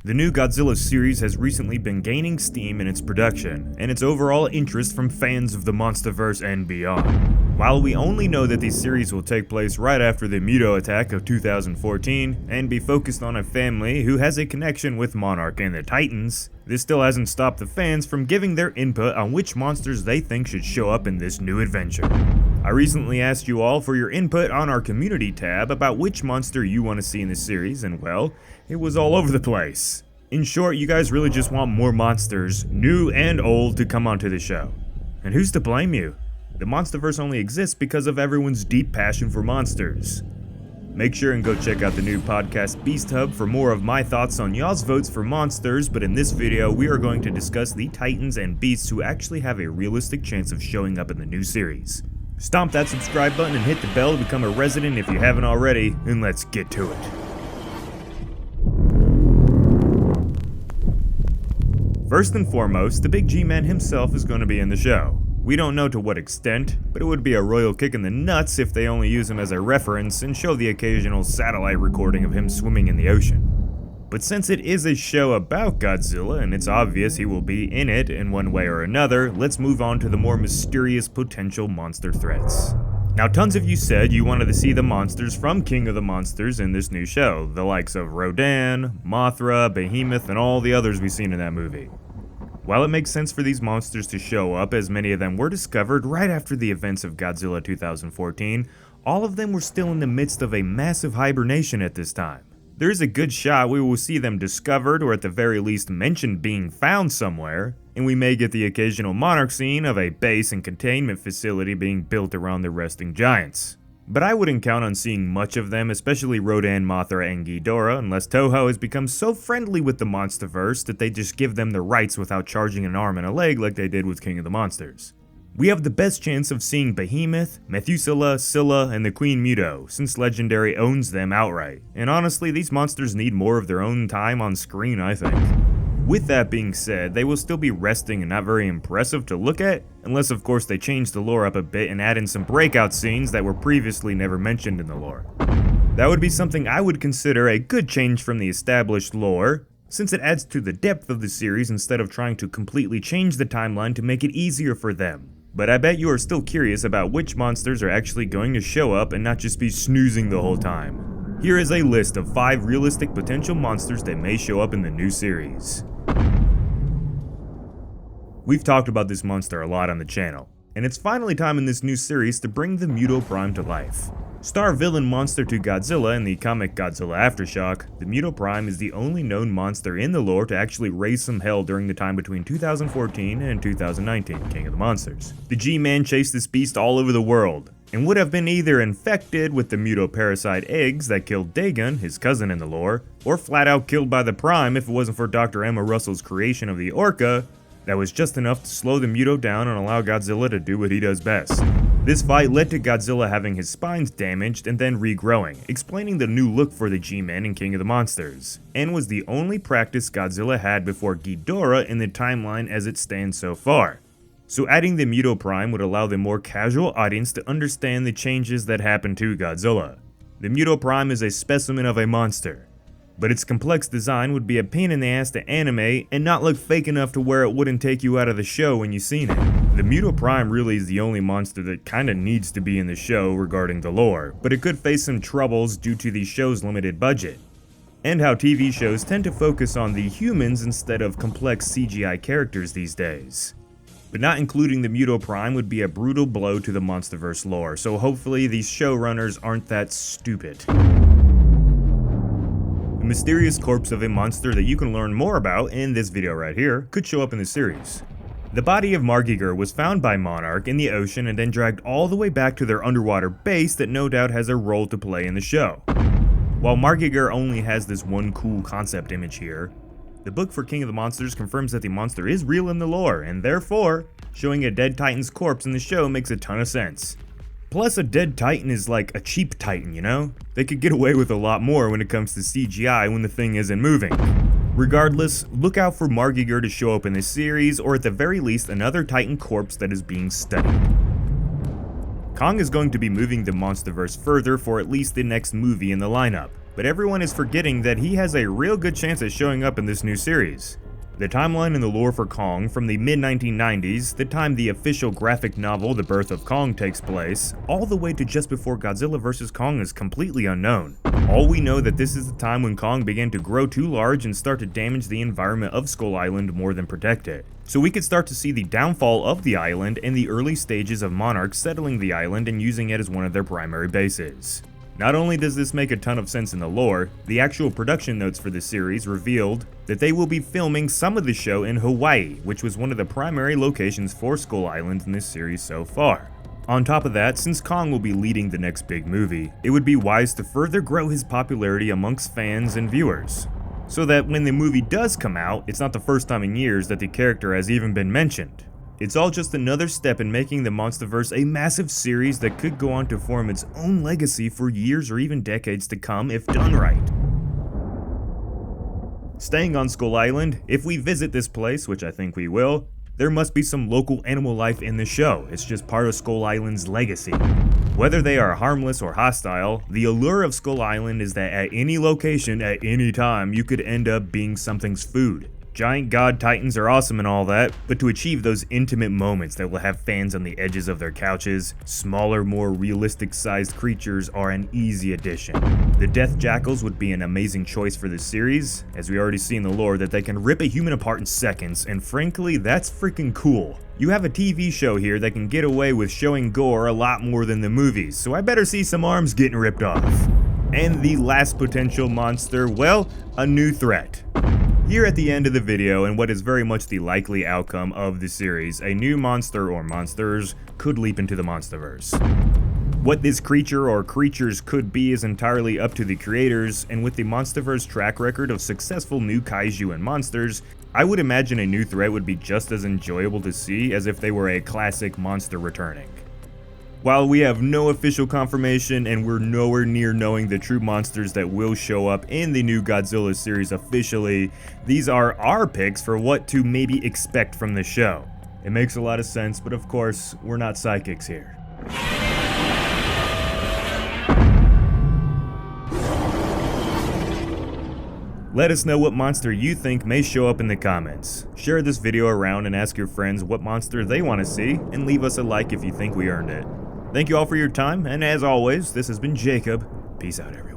The new Godzilla series has recently been gaining steam in its production, and its overall interest from fans of the MonsterVerse and beyond. While we only know that the series will take place right after the Muto attack of 2014, and be focused on a family who has a connection with Monarch and the Titans, this still hasn't stopped the fans from giving their input on which monsters they think should show up in this new adventure. I recently asked you all for your input on our community tab about which monster you want to see in the series, and well, it was all over the place. In short, you guys really just want more monsters, new and old, to come onto the show. And who's to blame you? The MonsterVerse only exists because of everyone's deep passion for monsters. Make sure and go check out the new podcast Beast Hub for more of my thoughts on y'all's votes for monsters, but in this video we are going to discuss the titans and beasts who actually have a realistic chance of showing up in the new series. Stomp that subscribe button and hit the bell to become a resident if you haven't already, and let's get to it. First and foremost, the Big G-Man himself is going to be in the show. We don't know to what extent, but it would be a royal kick in the nuts if they only use him as a reference and show the occasional satellite recording of him swimming in the ocean. But since it is a show about Godzilla and it's obvious he will be in it in one way or another, let's move on to the more mysterious potential monster threats. Now, tons of you said you wanted to see the monsters from King of the Monsters in this new show, the likes of Rodan, Mothra, Behemoth, and all the others we've seen in that movie. While it makes sense for these monsters to show up, as many of them were discovered right after the events of Godzilla 2014, all of them were still in the midst of a massive hibernation at this time. There is a good shot we will see them discovered, or at the very least mentioned being found somewhere, and we may get the occasional Monarch scene of a base and containment facility being built around the resting giants. But I wouldn't count on seeing much of them, especially Rodan, Mothra, and Ghidorah, unless Toho has become so friendly with the MonsterVerse that they just give them the rights without charging an arm and a leg like they did with King of the Monsters. We have the best chance of seeing Behemoth, Methuselah, Scylla, and the Queen Muto, since Legendary owns them outright, and honestly these monsters need more of their own time on screen, I think. With that being said, they will still be resting and not very impressive to look at, unless of course they change the lore up a bit and add in some breakout scenes that were previously never mentioned in the lore. That would be something I would consider a good change from the established lore, since it adds to the depth of the series instead of trying to completely change the timeline to make it easier for them. But I bet you are still curious about which monsters are actually going to show up and not just be snoozing the whole time. Here is a list of 5 realistic potential monsters that may show up in the new series. We've talked about this monster a lot on the channel, and it's finally time in this new series to bring the Muto Prime to life. Star villain monster to Godzilla in the comic Godzilla Aftershock, the Muto Prime is the only known monster in the lore to actually raise some hell during the time between 2014 and 2019, King of the Monsters. The G-Man chased this beast all over the world, and would have been either infected with the Muto parasite eggs that killed Dagon, his cousin in the lore, or flat out killed by the Prime if it wasn't for Dr. Emma Russell's creation of the Orca that was just enough to slow the Muto down and allow Godzilla to do what he does best. This fight led to Godzilla having his spines damaged and then regrowing, explaining the new look for the G-Man in King of the Monsters, and was the only practice Godzilla had before Ghidorah in the timeline as it stands so far. So adding the Muto Prime would allow the more casual audience to understand the changes that happened to Godzilla. The Muto Prime is a specimen of a monster, but its complex design would be a pain in the ass to animate and not look fake enough to where it wouldn't take you out of the show when you've seen it. The Muto Prime really is the only monster that kinda needs to be in the show regarding the lore, but it could face some troubles due to the show's limited budget, and how TV shows tend to focus on the humans instead of complex CGI characters these days. But not including the Muto Prime would be a brutal blow to the MonsterVerse lore, so hopefully these showrunners aren't that stupid. The mysterious corpse of a monster that you can learn more about in this video right here could show up in the series. The body of Margiger was found by Monarch in the ocean and then dragged all the way back to their underwater base that no doubt has a role to play in the show. While Margiger only has this one cool concept image here, the book for King of the Monsters confirms that the monster is real in the lore, and therefore, showing a dead Titan's corpse in the show makes a ton of sense. Plus, a dead Titan is like a cheap Titan, you know? They could get away with a lot more when it comes to CGI when the thing isn't moving. Regardless, look out for Margiger to show up in this series, or at the very least another Titan corpse that is being studied. Kong is going to be moving the MonsterVerse further for at least the next movie in the lineup. but everyone is forgetting that he has a real good chance at showing up in this new series. The timeline and the lore for Kong from the mid-1990s, the time the official graphic novel The Birth of Kong takes place, all the way to just before Godzilla vs. Kong is completely unknown. All we know that this is the time when Kong began to grow too large and start to damage the environment of Skull Island more than protect it. So we could start to see the downfall of the island and the early stages of monarchs settling the island and using it as one of their primary bases. Not only does this make a ton of sense in the lore, the actual production notes for the series revealed that they will be filming some of the show in Hawaii, which was one of the primary locations for Skull Island in this series so far. On top of that, since Kong will be leading the next big movie, it would be wise to further grow his popularity amongst fans and viewers, so that when the movie does come out, it's not the first time in years that the character has even been mentioned. It's all just another step in making the MonsterVerse a massive series that could go on to form its own legacy for years or even decades to come if done right. Staying on Skull Island, if we visit this place, which I think we will, there must be some local animal life in the show. It's just part of Skull Island's legacy. Whether they are harmless or hostile, the allure of Skull Island is that at any location, at any time, you could end up being something's food. Giant god titans are awesome and all that, but to achieve those intimate moments that will have fans on the edges of their couches, smaller, more realistic sized creatures are an easy addition. The death jackals would be an amazing choice for this series, as we already see in the lore that they can rip a human apart in seconds, and frankly, that's freaking cool. You have a TV show here that can get away with showing gore a lot more than the movies, so I better see some arms getting ripped off. And the last potential monster, well, a new threat. Here at the end of the video, and what is very much the likely outcome of the series, a new monster or monsters could leap into the MonsterVerse. What this creature or creatures could be is entirely up to the creators, and with the MonsterVerse track record of successful new kaiju and monsters, I would imagine a new threat would be just as enjoyable to see as if they were a classic monster returning. While we have no official confirmation and we're nowhere near knowing the true monsters that will show up in the new Godzilla series officially, these are our picks for what to maybe expect from the show. It makes a lot of sense, but of course, we're not psychics here. Let us know what monster you think may show up in the comments. Share this video around and ask your friends what monster they want to see, and leave us a like if you think we earned it. Thank you all for your time, and as always, this has been Jacob. Peace out, everyone.